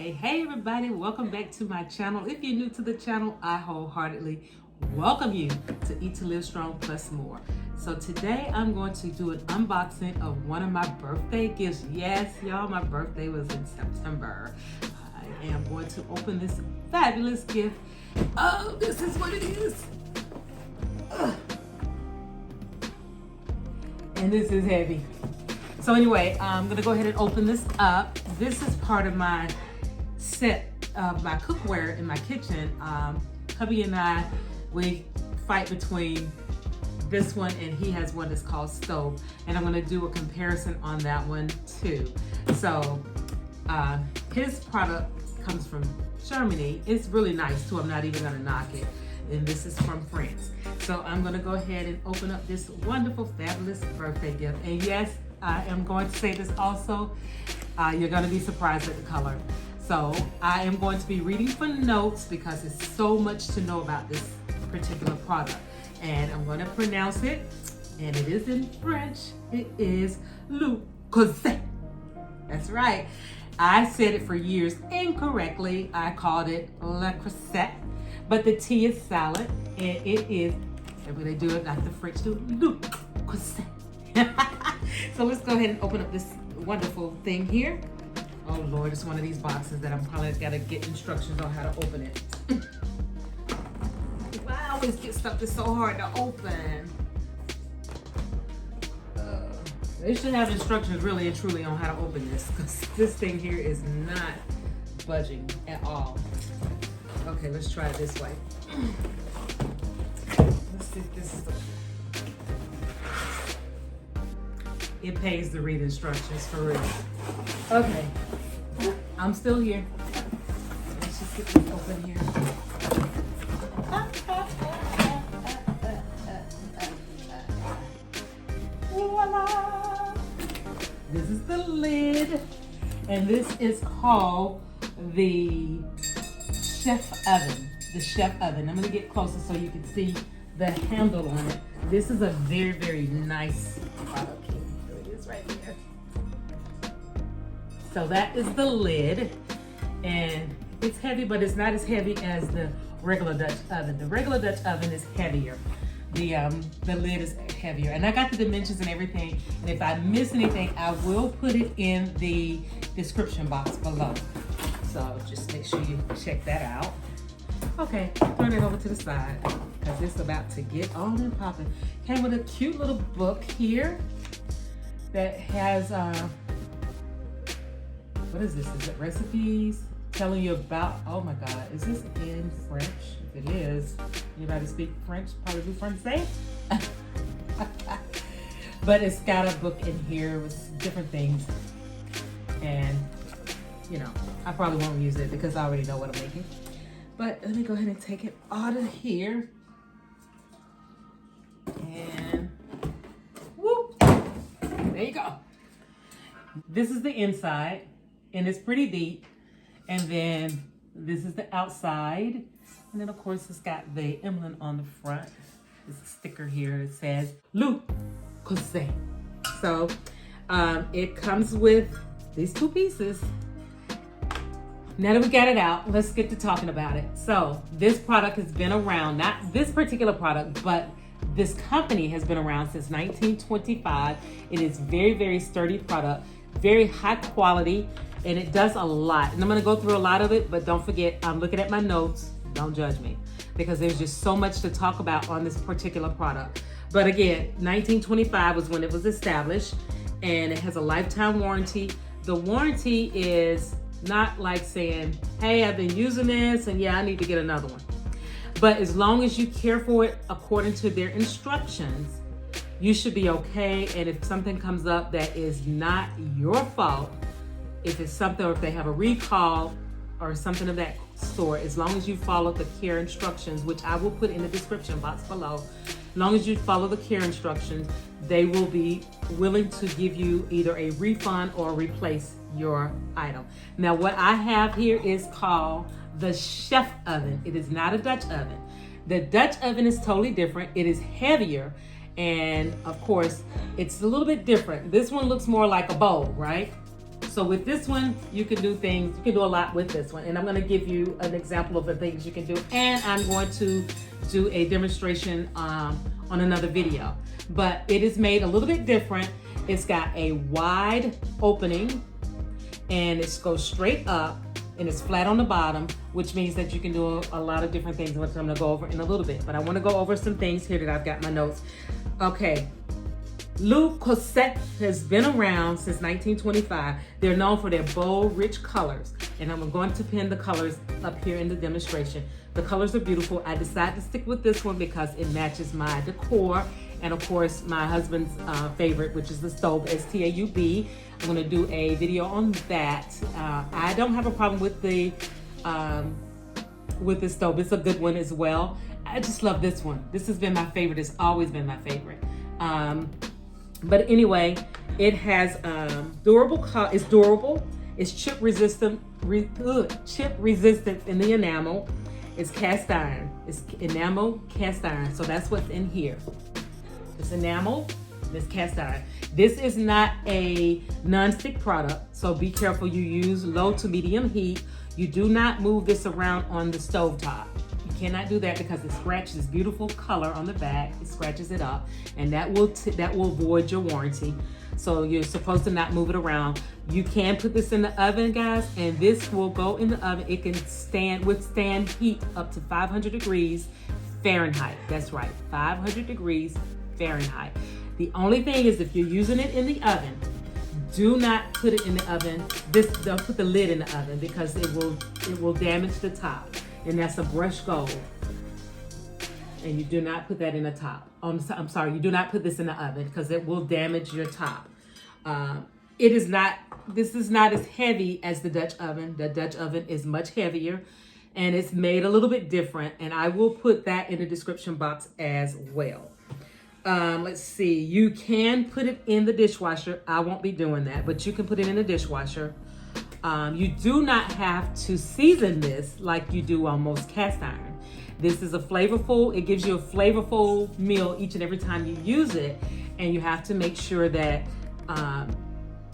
Hey everybody, welcome back to my channel. If you're new to the channel, I wholeheartedly welcome you to Eat to Live Strong Plus More. So today I'm going to do an unboxing of one of my birthday gifts. Yes, y'all, my birthday was in September. I am going to open this fabulous gift. Oh, this is what it is. And this is heavy. So anyway, I'm gonna go ahead and open this up. This is part of my set of my cookware in my kitchen. Hubby and I, we fight between this one and he has one that's called Stove. And I'm gonna do a comparison on that one too. So his product comes from Germany. It's really nice too, I'm not even gonna knock it. And this is from France. So I'm gonna go ahead and open up this wonderful, fabulous birthday gift. And yes, I am going to say this also, you're gonna be surprised at the color. So I am going to be reading from notes because there's so much to know about this particular product. And I'm gonna pronounce it, and it is in French. It is le Creuset. That's right. I said it for years incorrectly. I called it le Creuset, but the T is silent, and it is, when they do it like the French do, le Creuset. So let's go ahead and open up this wonderful thing here. Oh Lord, it's one of these boxes that I'm probably gotta get instructions on how to open it. I always get stuff that's so hard to open. They should have instructions really and truly on how to open this, because this thing here is not budging at all. Okay, let's try it this way. Let's see if this is the... It pays to read instructions, for real. Okay, I'm still here. Let's just get this open here. Voila! This is the lid, and this is called the Chef Oven. The Chef Oven. I'm gonna get closer so you can see the handle on it. This is a very, very nice product. Right here. So that is the lid, and it's heavy, but it's not as heavy as the regular Dutch oven. The regular Dutch oven is heavier. The lid is heavier, and I got the dimensions and everything, and if I miss anything, I will put it in the description box below. So just make sure you check that out. Okay, turn it over to the side because it's about to get on and popping. Came with a cute little book here that has, what is this? Is it recipes? Telling you about, oh my God, is this in French? If it is, anybody speak French? Probably do Francais? But it's got a book in here with different things. And, you know, I probably won't use it because I already know what I'm making. But let me go ahead and take it out of here. And there you go. This is the inside, and it's pretty deep. And then this is the outside. And then of course it's got the emblem on the front. There's a sticker here that says le Creuset. So it comes with these two pieces. Now that we got it out, let's get to talking about it. So this product has been around, not this particular product, but this company has been around since 1925. It is very, very sturdy product, very high quality, and it does a lot. And I'm gonna go through a lot of it, but don't forget, I'm looking at my notes. Don't judge me, because there's just so much to talk about on this particular product. But again, 1925 was when it was established, and it has a lifetime warranty. The warranty is not like saying, hey, I've been using this, and yeah, I need to get another one. But as long as you care for it according to their instructions, you should be okay. And if something comes up that is not your fault, if it's something, or if they have a recall or something of that sort, as long as you follow the care instructions, which I will put in the description box below, as long as you follow the care instructions, they will be willing to give you either a refund or replace your item. Now, what I have here is called the Chef Oven. It is not a Dutch oven. The Dutch oven is totally different. It is heavier, and of course, it's a little bit different. This one looks more like a bowl, right? So with this one, you can do things, you can do a lot with this one. And I'm gonna give you an example of the things you can do. And I'm going to do a demonstration on another video. But it is made a little bit different. It's got a wide opening and it goes straight up and it's flat on the bottom, which means that you can do a lot of different things, which I'm gonna go over in a little bit. But I wanna go over some things here that I've got my notes. Okay, Le Creuset has been around since 1925. They're known for their bold, rich colors. And I'm going to pin the colors up here in the demonstration. The colors are beautiful. I decided to stick with this one because it matches my decor. And of course, my husband's favorite, which is the stove, S-T-A-U-B. I'm gonna do a video on that. I don't have a problem with the stove. It's a good one as well. I just love this one. This has been my favorite. It's always been my favorite. But anyway, it has it's durable. It's chip resistant in the enamel. It's cast iron. It's enamel cast iron. So that's what's in here. It's enamel, it's cast iron. This is not a non-stick product, so be careful. You use low to medium heat. You do not move this around on the stovetop. You cannot do that because it scratches this beautiful color on the back. It scratches it up, and that will void your warranty. So you're supposed to not move it around. You can put this in the oven, guys, and this will go in the oven. It can withstand heat up to 500 degrees Fahrenheit. That's right, 500 degrees Fahrenheit. The only thing is if you're using it in the oven, do not put it in the oven. Don't put the lid in the oven because it will damage the top. And that's a brushed gold. And you do not put that in the top. I'm sorry, you do not put this in the oven because it will damage your top. This is not as heavy as the Dutch oven. The Dutch oven is much heavier and it's made a little bit different. And I will put that in the description box as well. Let's see, you can put it in the dishwasher. I won't be doing that, but you can put it in the dishwasher. You do not have to season this like you do on most cast iron. This is it gives you a flavorful meal each and every time you use it, and you have to make sure that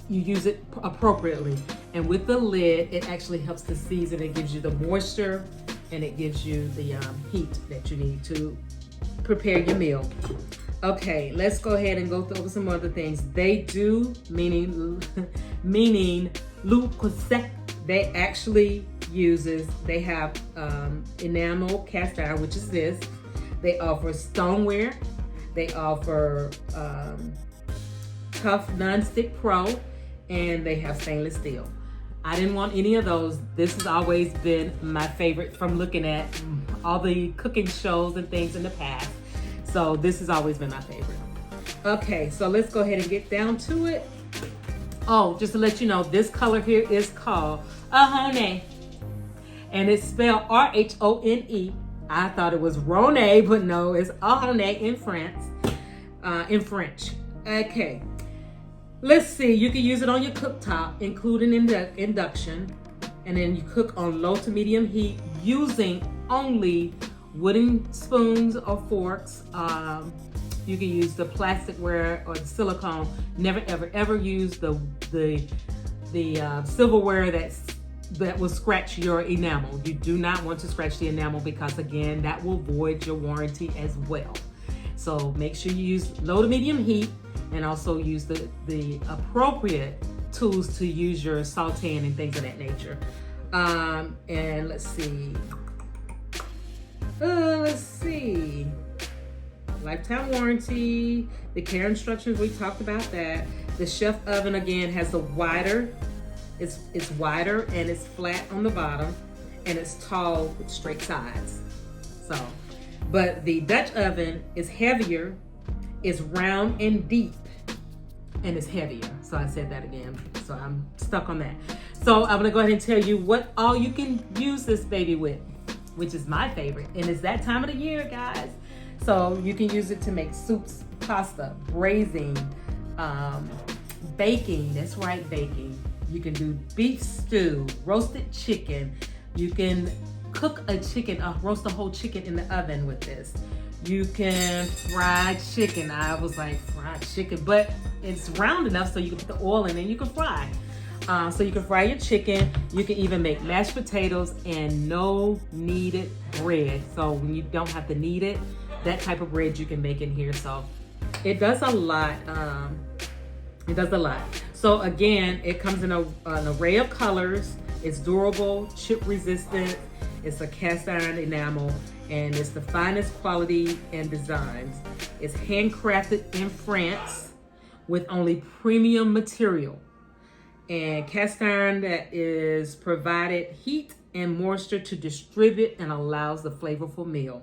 you use it appropriately. And with the lid, it actually helps to season. It gives you the moisture and it gives you the heat that you need to prepare your meal. Okay, let's go ahead and go over some other things. They do, meaning Le Creuset, they actually they have enamel cast iron, which is this. They offer stoneware. They offer tough nonstick pro, and they have stainless steel. I didn't want any of those. This has always been my favorite from looking at all the cooking shows and things in the past. So this has always been my favorite. Okay, so let's go ahead and get down to it. Oh, just to let you know, this color here is called Ahone. And it's spelled R-H-O-N-E. I thought it was Rhone, but no, it's Ahone in French. Okay, let's see. You can use it on your cooktop, including induction. And then you cook on low to medium heat using only wooden spoons or forks. You can use the plasticware or the silicone. Never, ever, ever use the silverware that will scratch your enamel. You do not want to scratch the enamel because, again, that will void your warranty as well. So make sure you use low to medium heat and also use the appropriate tools to use your sauteing and things of that nature. And let's see. Lifetime warranty, the care instructions, we talked about that. The chef oven, again, has a wider, it's wider and it's flat on the bottom and it's tall with straight sides. So, but the Dutch oven is heavier, it's round and deep, and it's heavier. So I said that again, so I'm stuck on that. So I'm gonna go ahead and tell you what all you can use this baby with, which is my favorite, and it's that time of the year, guys. So you can use it to make soups, pasta, braising, baking. That's right, baking. You can do beef stew, roasted chicken. You can cook a chicken, roast a whole chicken in the oven with this. You can fry chicken. I was like, fried chicken, but it's round enough so you can put the oil in and you can fry. So you can fry your chicken. You can even make mashed potatoes and no kneaded bread. So when you don't have to knead it, that type of bread you can make in here. So it does a lot. It does a lot. So again, it comes in an array of colors. It's durable, chip resistant. It's a cast iron enamel, and it's the finest quality and designs. It's handcrafted in France with only premium material. And cast iron that is provided heat and moisture to distribute and allows the flavorful meal.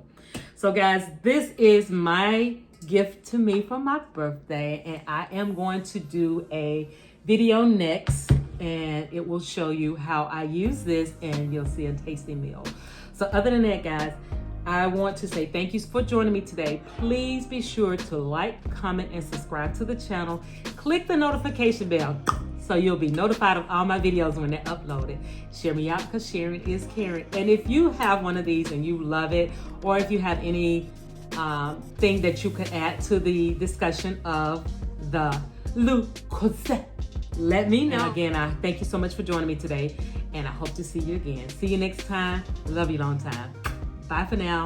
So guys, this is my gift to me for my birthday, and I am going to do a video next, and it will show you how I use this, and you'll see a tasty meal. So other than that, guys, I want to say thank you for joining me today. Please be sure to like, comment, and subscribe to the channel. Click the notification bell so you'll be notified of all my videos when they're uploaded. Share me out, because sharing is caring. And if you have one of these and you love it, or if you have any thing that you could add to the discussion of the Le Creuset, let me know. And again, I thank you so much for joining me today, and I hope to see you again. See you next time. Love you long time. Bye for now.